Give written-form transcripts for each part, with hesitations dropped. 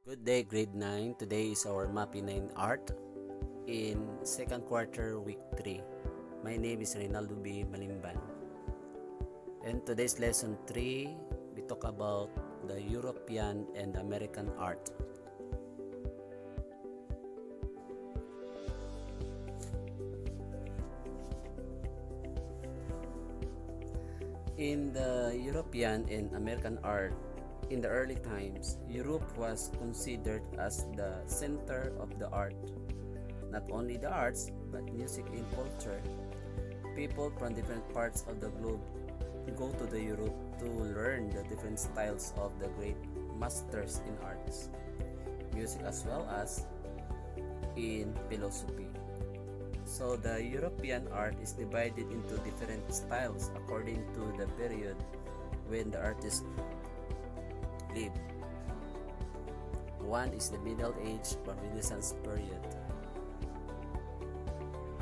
Good day, grade 9. Today is our MAPI 9 art in second quarter, week 3. My name is Reynaldo B. Malimban. And today's lesson 3, we talk about the European and American art. In the European and American art, in the early times, Europe was considered as the center of the art. Not only the arts, but music and culture. People from different parts of the globe go to the Europe to learn the different styles of the great masters in arts, music as well as in philosophy. So the European art is divided into different styles according to the period when the artist lived. One is the Middle Age or Renaissance period.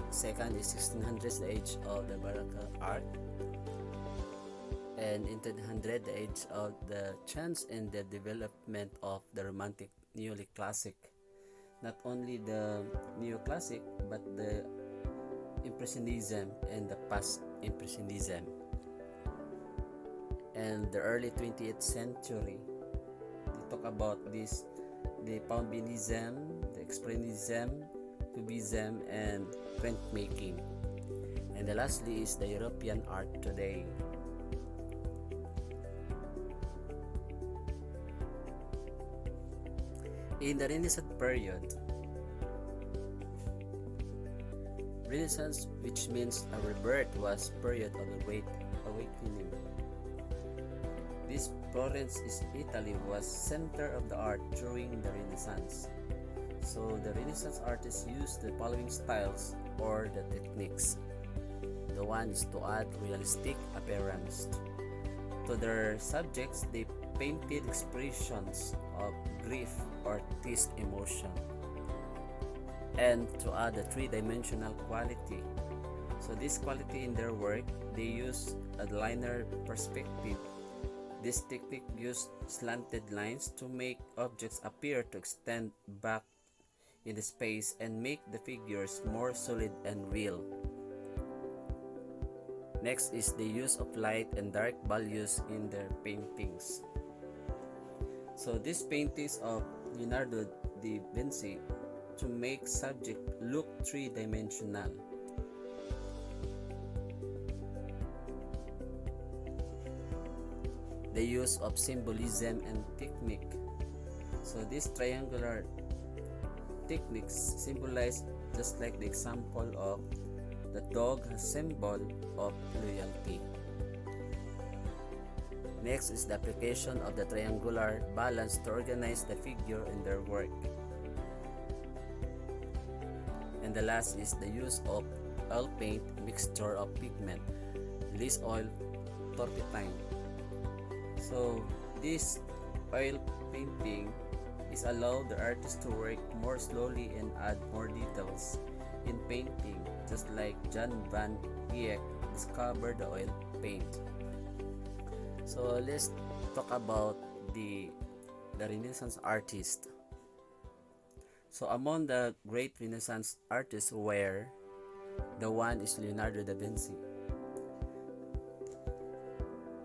Second is 1600s, the age of the Baroque art. And in 1800, the age of the change and the development of the Romantic Neoclassic. Not only the Neoclassic, but the Impressionism and the Post-Impressionism. And the early 20th century, they talk about this, the Fauvism, the Expressionism, Cubism, and printmaking. And the lastly is the European art today. In the Renaissance period, Renaissance, which means a rebirth, was period of the great awakening. This Florence, Italy, was center of the art during the Renaissance. So the Renaissance artists used the following styles or the techniques. The one is to add realistic appearance to their subjects. They painted expressions of grief or triste emotion, and to add a three-dimensional quality. So this quality in their work, they use a linear perspective. This technique used slanted lines to make objects appear to extend back in the space and make the figures more solid and real. Next is the use of light and dark values in their paintings. So these paintings of Leonardo da Vinci to make subject look three-dimensional. The use of symbolism and technique. So these triangular techniques symbolize just like the example of the dog, a symbol of loyalty. Next is the application of the triangular balance to organize the figure in their work. And the last is the use of oil paint mixture of pigment, release oil, turpentine. So this oil painting is allow the artist to work more slowly and add more details in painting, just like Jan van Eyck discovered the oil paint. So let's talk about the Renaissance artist. So among the great Renaissance artists were, the one is Leonardo da Vinci.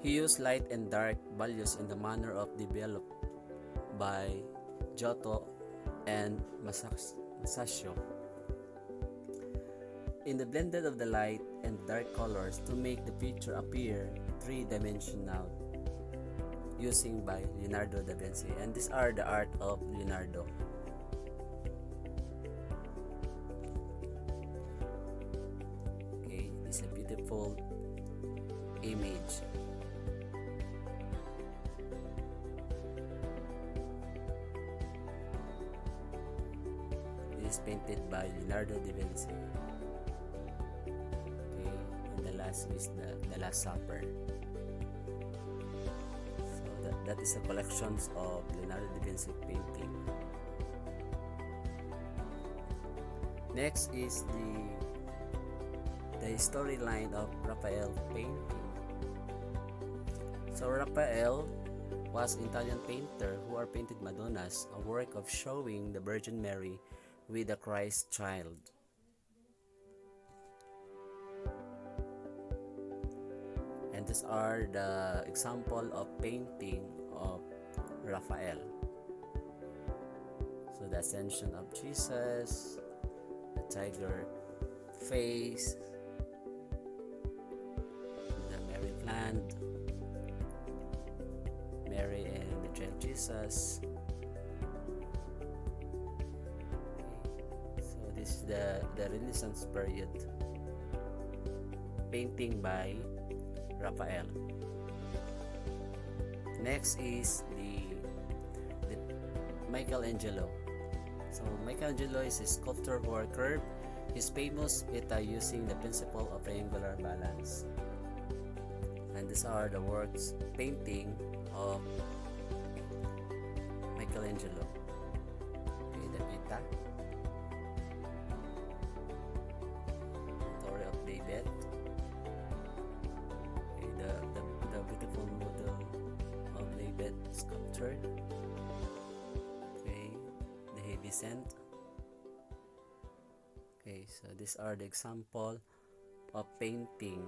He used light and dark values in the manner of developed by Giotto and Masaccio. In the blended of the light and dark colors to make the picture appear three-dimensional, using by Leonardo da Vinci. And these are the art of Leonardo. Okay, it's a beautiful image. This is painted by Leonardo da Vinci. Okay, and the last is the Last Supper. So that is a collection of Leonardo da Vinci painting. Next is the storyline of Raphael painting. So Raphael was an Italian painter who are painted Madonnas, a work of showing the Virgin Mary with the Christ child. And these are the example of painting of Raphael. So the Ascension of Jesus, the tiger face, the Mary plant, Mary and the child Jesus. Okay. So this is the Renaissance period painting by Raphael. Next is the Michelangelo. So Michelangelo is a sculptor who are curved. He's famous using the principle of triangular balance. And these are the works painting of Michelangelo. Okay, the Pieta, Story of David. Okay, the beautiful model of David sculptured. Okay, the heavy scent. Okay, so these are the example of painting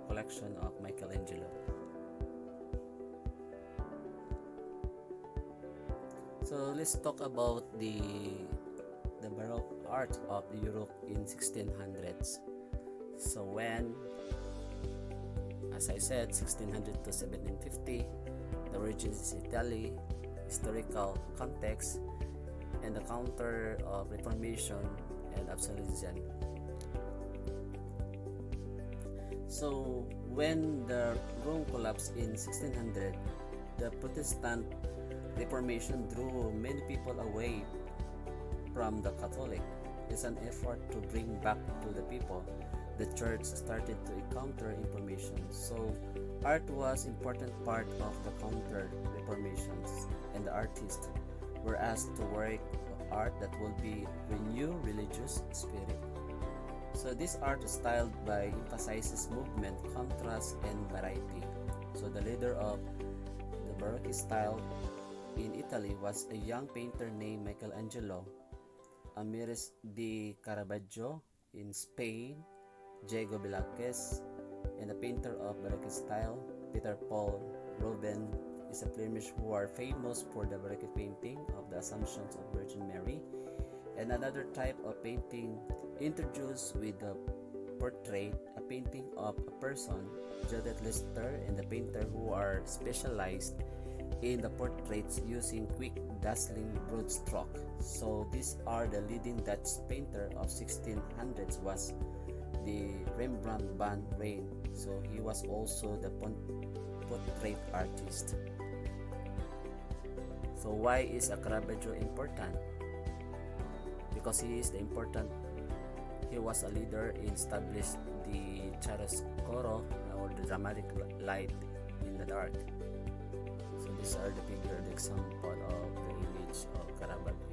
collection of Michelangelo. So let's talk about the Baroque art of Europe in 1600s. So when, as I said, 1600 to 1750, the origins is Italy, historical context, and the counter of Reformation and absolutism. So when the Rome collapsed in 1600, the Protestant Reformation drew many people away from the Catholic. It's an effort to bring back to the people. The church started to encounter information. So art was important part of the counter reformations, and the artists were asked to work of art that will be renew religious spirit. So this art is styled by emphasizes movement, contrast, and variety. So the leader of the Baroque style in Italy was a young painter named Michelangelo. Amiris de Caravaggio in Spain, Diego Velázquez, and the painter of Baroque style, Peter Paul Rubens, is a Flemish who are famous for the Baroque painting of the Assumptions of Virgin Mary. And another type of painting introduced with the portrait, a painting of a person, Judith Lister, and the painter who are specialized in the portraits using quick, dazzling broad stroke. So these are the leading Dutch painter of 1600s was the Rembrandt van Rijn. So he was also the portrait artist. So why is a Caravaggio important? Because he was a leader in established the chiaroscuro or the dramatic light in the dark. So these are the example of the image of Caravaggio.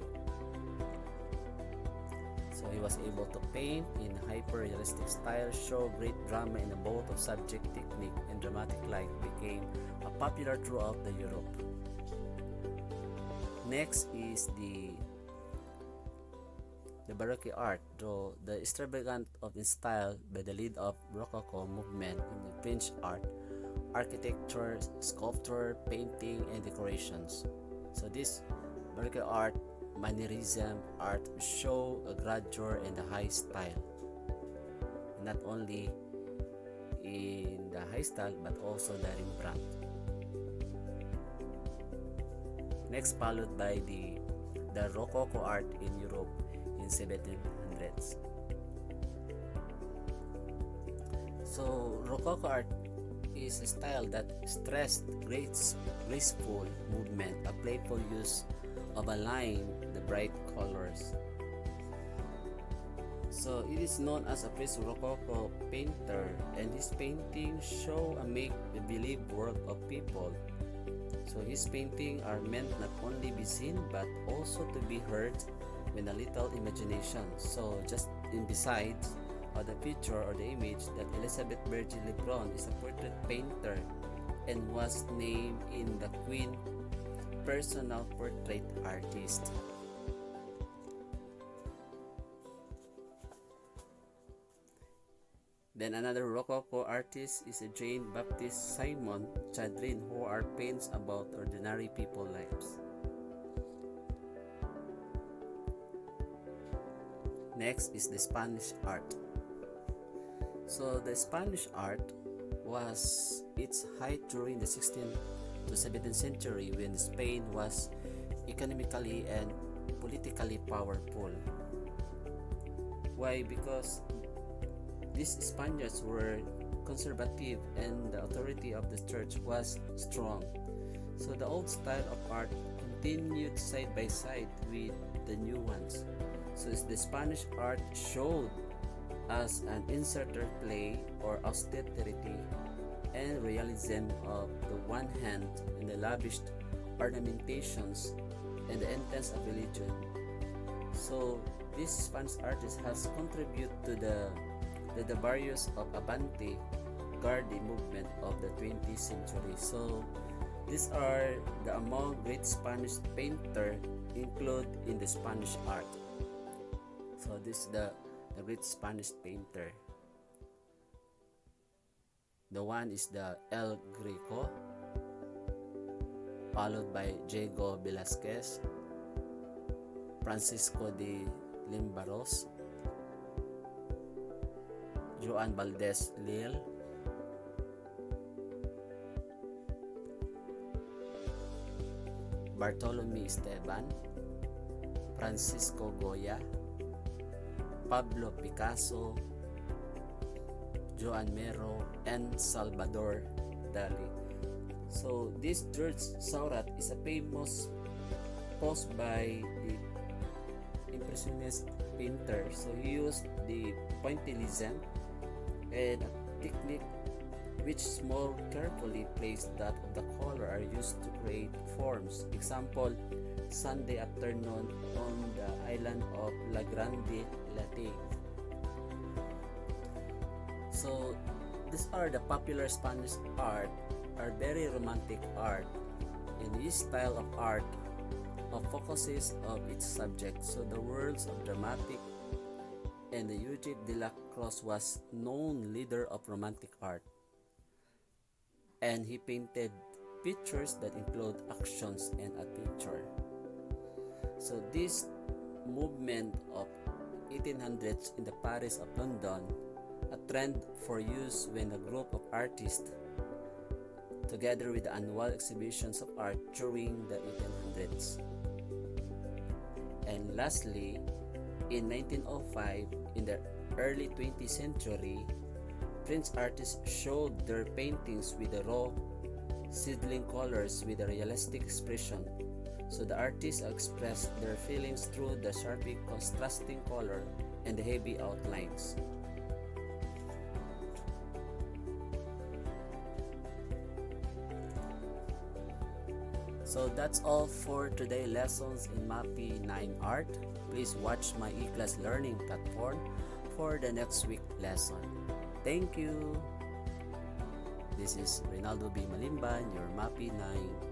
So he was able to paint in hyper-realistic style, show great drama in both of subject technique and dramatic light, became popular throughout the Europe. Next is the Baroque art, though the extravagant of in style by the lead of Rococo movement in the French art, architecture, sculpture, painting, and decorations. So this Baroque art, mannerism art show a grandeur and a high style. And not only in the high style but also the Rembrandt. Next followed by the Rococo art in Europe in 1700s. So Rococo art is a style that stressed graceful movement, a playful use of a line, the bright colors. So it is known as a first Rococo painter, and his paintings show a make-believe world of people. So his paintings are meant not only be seen but also to be heard with a little imagination. So just in besides the picture or the image that Elizabeth Berger Lebron is a portrait painter and was named in the Queen Personal Portrait Artist. Then another Rococo artist is a Jean-Baptiste Simon Chadrin, who are paints about ordinary people lives. Next is the Spanish art. So the Spanish art was its height during the 16th to 17th century, when Spain was economically and politically powerful. Why? Because these Spaniards were conservative and the authority of the church was strong. So the old style of art continued side by side with the new ones. So the Spanish art showed as an inserted play or austerity and realism of the one hand, and the lavish ornamentations and the intense of religion. So this Spanish artist has contributed to the various of avant-garde movement of the 20th century. So these are the among great Spanish painter included in the Spanish art. So this is the great Spanish painter. The one is the El Greco, followed by Diego Velázquez, Francisco de Limbaros, Joan Valdez Lil, Bartolome Esteban, Francisco Goya, Pablo Picasso, Joan Mero, and Salvador Dali. So this George Seurat is a famous pose by the Impressionist painter. So he used the pointillism and a technique which more carefully placed that of the color are used to create forms. Example, Sunday afternoon on the island of La Grande Lake. So these are the popular Spanish art, are very romantic art. In this style of art focuses of its subject. So the worlds of dramatic, and the Eugene de la Croix was known leader of romantic art, and he painted pictures that include actions and adventure. So this movement of 1800s in the Paris of London, a trend for use when a group of artists together with the annual exhibitions of art during the 1800s. And lastly, in 1905, in the early 20th century, French artists showed their paintings with the raw, sizzling colors with a realistic expression. So the artists expressed their feelings through the sharply contrasting color and the heavy outlines. So that's all for today's lessons in MAPI 9 Art. Please watch my eClass learning platform for the next week lesson. Thank you. This is Reynaldo B. Malimban, your MAPI 9